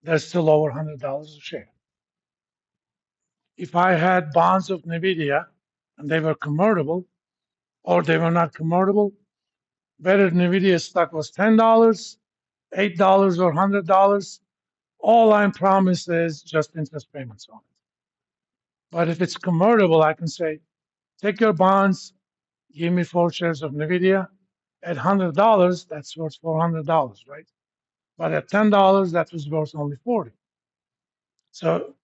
they're still over $100 a share. If I had bonds of NVIDIA and they were convertible or they were not convertible, whether NVIDIA stock was $10, $8, or $100, all I'm promised is just interest payments on it. But if it's convertible, I can say, take your bonds, give me 4 shares of NVIDIA. At $100, that's worth $400, right? But at $10, that was worth only 40. So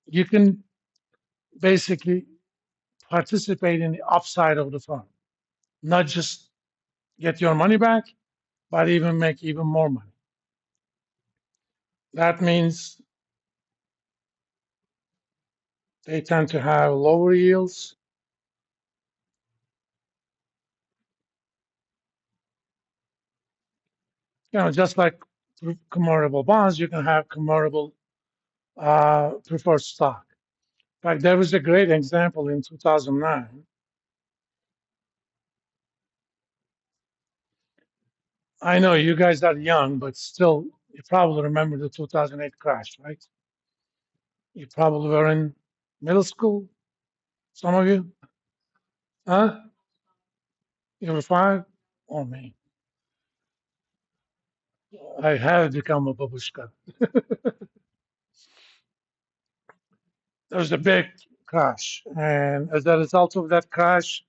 you can basically participate in the upside of the firm, not just get your money back, but even make even more money. That means they tend to have lower yields. Just like convertible bonds, you can have convertible preferred stock. In fact, there was a great example in 2009. I know you guys are young, but still, you probably remember the 2008 crash, right? You probably were in middle school, some of you. Huh? You were 5? Oh, man. I had become a babushka. There was a big crash. And as a result of that crash,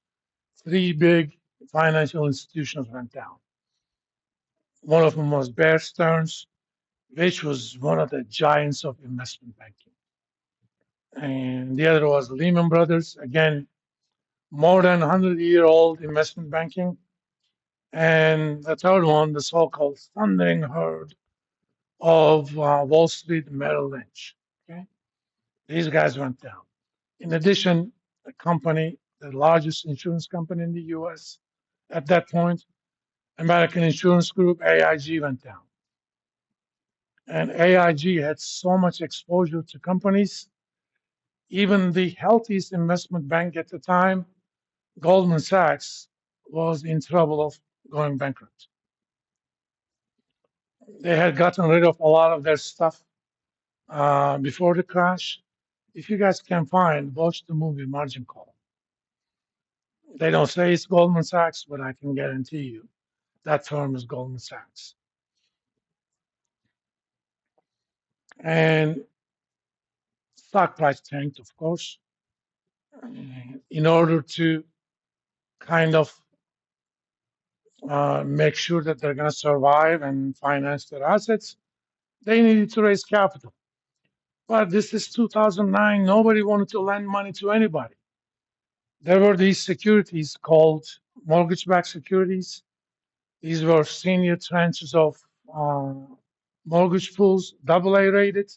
3 big financial institutions went down. One of them was Bear Stearns, which was one of the giants of investment banking. And the other was Lehman Brothers, again, more than 100-year-old investment banking. And the third one, the so-called thundering herd of Wall Street, Merrill Lynch. Okay, these guys went down. In addition, the company, the largest insurance company in the U.S. at that point, American Insurance Group, AIG, went down. And AIG had so much exposure to companies. Even the healthiest investment bank at the time, Goldman Sachs, was in trouble of going bankrupt. They had gotten rid of a lot of their stuff before the crash. If you guys can find, watch the movie Margin Call. They don't say it's Goldman Sachs, but I can guarantee you that firm is Goldman Sachs. And stock price tanked, of course. In order to kind of make sure that they're going to survive and finance their assets, they needed to raise capital. But this is 2009. Nobody wanted to lend money to anybody. There were these securities called mortgage-backed securities. These were senior tranches of mortgage pools, AA rated.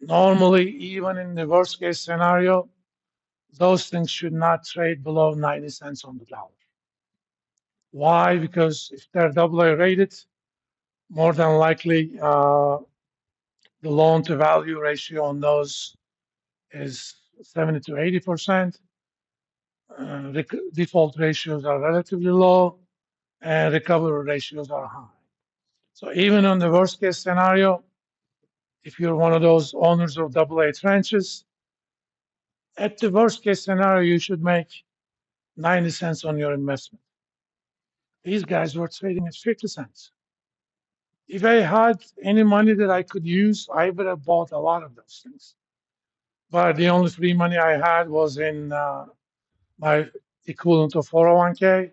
Normally, even in the worst case scenario, those things should not trade below 90 cents on the dollar. Why? Because if they're AA rated, more than likely the loan to value ratio on those is 70 to 80%. Default ratios are relatively low and recovery ratios are high. So even on the worst case scenario, if you're one of those owners of AA tranches, at the worst case scenario, you should make 90 cents on your investment. These guys were trading at 50 cents. If I had any money that I could use, I would have bought a lot of those things. But the only free money I had was in my equivalent of 401k,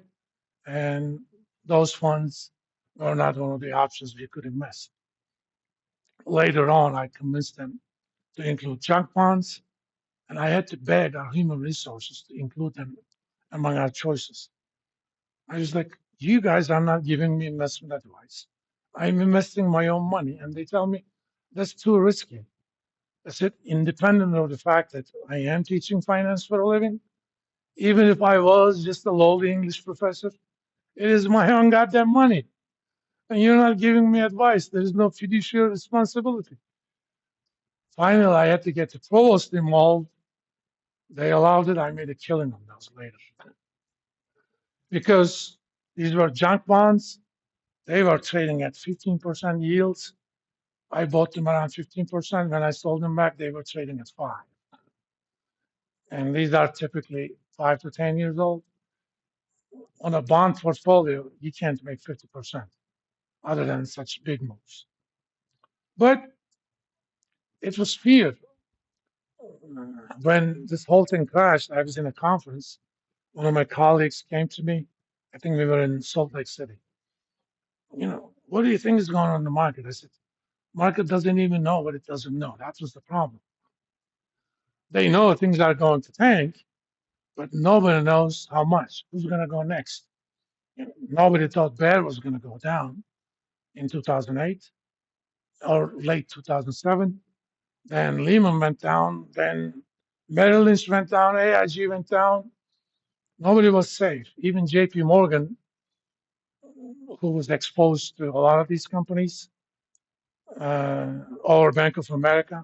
and those funds were not one of the options we could invest. Later on, I convinced them to include junk bonds, and I had to beg our human resources to include them among our choices. I was like, you guys are not giving me investment advice. I'm investing my own money. And they tell me that's too risky. I said, independent of the fact that I am teaching finance for a living, even if I was just a lowly English professor, it is my own goddamn money. And you're not giving me advice. There is no fiduciary responsibility. Finally, I had to get the provost involved. They allowed it. I made a killing on those later. Because these were junk bonds. They were trading at 15% yields. I bought them around 15%. When I sold them back, they were trading at 5. And these are typically 5 to 10 years old. On a bond portfolio, you can't make 50% other than such big moves. But it was fear. When this whole thing crashed, I was in a conference. One of my colleagues came to me. I think we were in Salt Lake City. What do you think is going on in the market? I said, market doesn't even know what it doesn't know. That was the problem. They know things are going to tank, but nobody knows how much. Who's going to go next? Nobody thought Bear was going to go down in 2008 or late 2007. Then Lehman went down. Then Merrill Lynch went down. AIG went down. Nobody was safe. Even JP Morgan, who was exposed to a lot of these companies, or Bank of America,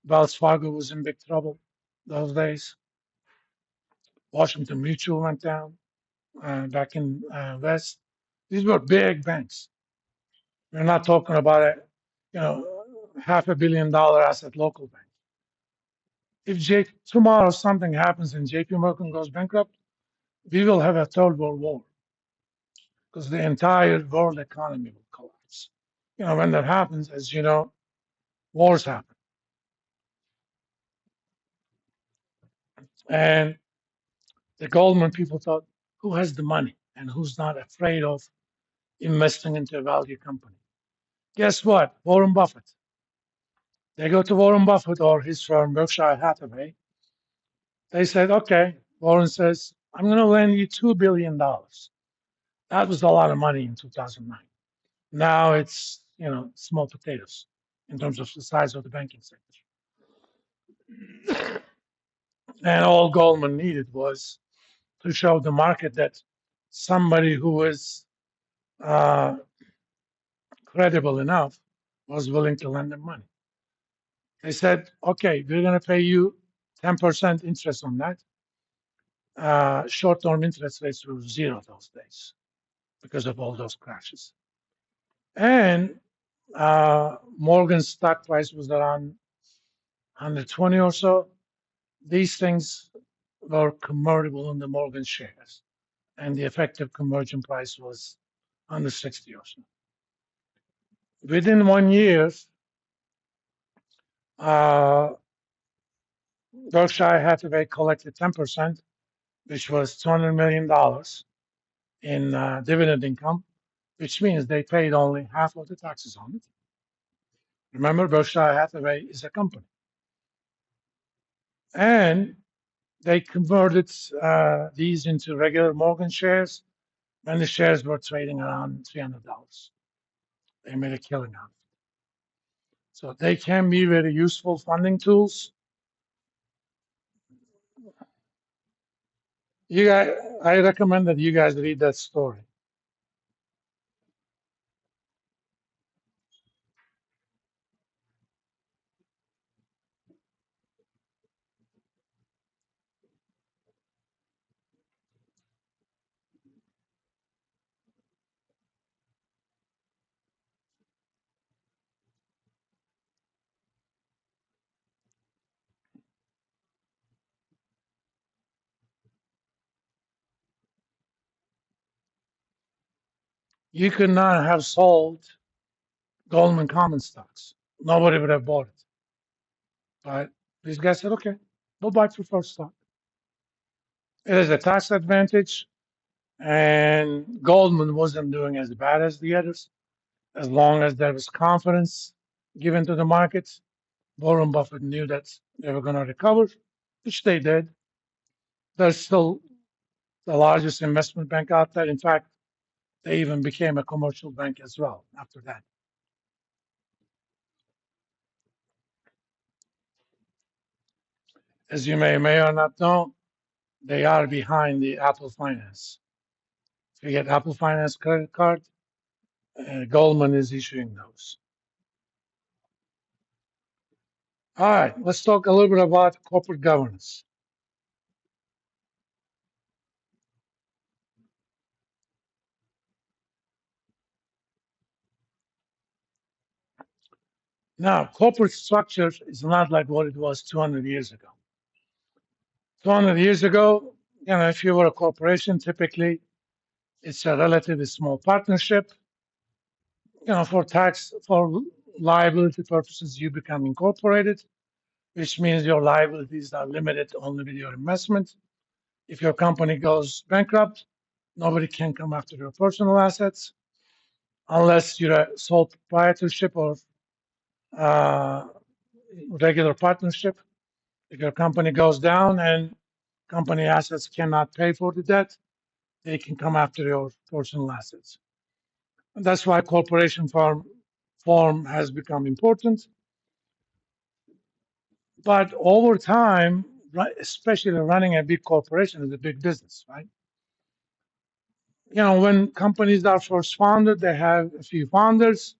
Wells Fargo was in big trouble those days. Washington Mutual went down back in West. These were big banks. We're not talking about a, $500 million asset local bank. If tomorrow something happens and JP Morgan goes bankrupt, we will have a third world war because the entire world economy will collapse. When that happens, as you know, wars happen. And the Goldman people thought, who has the money and who's not afraid of investing into a value company? Guess what? Warren Buffett. They go to Warren Buffett or his firm, Berkshire Hathaway. They said, okay, Warren says, I'm going to lend you $2 billion. That was a lot of money in 2009. Now it's, small potatoes in terms of the size of the banking sector. And all Goldman needed was to show the market that somebody who is uh, credible enough was willing to lend them money. They said, okay, we're going to pay you 10% interest on that. Short-term interest rates were zero those days because of all those crashes. And Morgan's stock price was around 120 or so. These things were convertible into Morgan shares, and the effective conversion price was 160 or so. Within 1 year, uh, Berkshire Hathaway collected 10%, which was $200 million in dividend income, which means they paid only half of the taxes on it. Remember, Berkshire Hathaway is a company. And they converted these into regular Morgan shares when the shares were trading around $300. They made a killing on it. So they can be very useful funding tools. You guys, I recommend that you guys read that story. You could not have sold Goldman common stocks. Nobody would have bought it. But these guys said, okay, we'll buy preferred stock. It is a tax advantage, and Goldman wasn't doing as bad as the others. As long as there was confidence given to the markets, Warren Buffett knew that they were going to recover, which they did. They're still the largest investment bank out there. In fact, they even became a commercial bank as well after that. As you may or not know, they are behind the Apple Finance. If you get Apple Finance credit card, Goldman is issuing those. All right, let's talk a little bit about corporate governance. Now, corporate structure is not like what it was 200 years ago. 200 years ago, if you were a corporation, typically it's a relatively small partnership. For for liability purposes, you become incorporated, which means your liabilities are limited only with your investment. If your company goes bankrupt, nobody can come after your personal assets unless you're a sole proprietorship or uh, regular partnership. If your company goes down and company assets cannot pay for the debt, they can come after your personal assets. And that's why corporation form has become important. But over time, right, especially running a big corporation is a big business, right? When companies are first founded, they have a few founders.